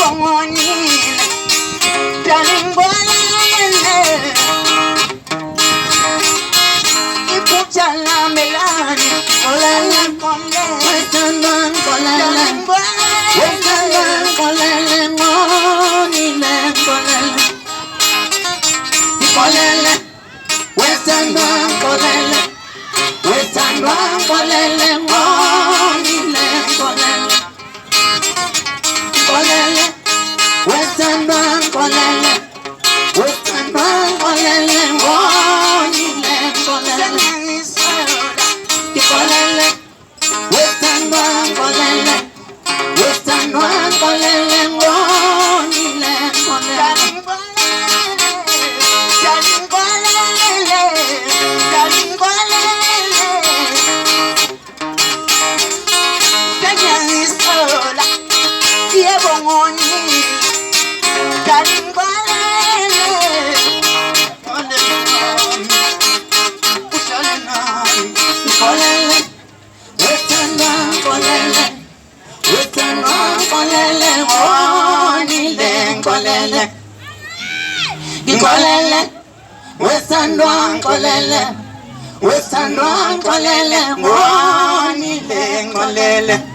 Yebongonile, Dalingolele, Ipuchala Melani, Colele, Western Colele, Western Colele, Monile, Colele, Colele, Western Colele, Western Colele, Monile, Colele, Colele, Western Colele, Western Colele, Monile, Colele, Colele, Western Colele, Western Colele, Monile, Colele. Western Kolele, Monile, Kolele.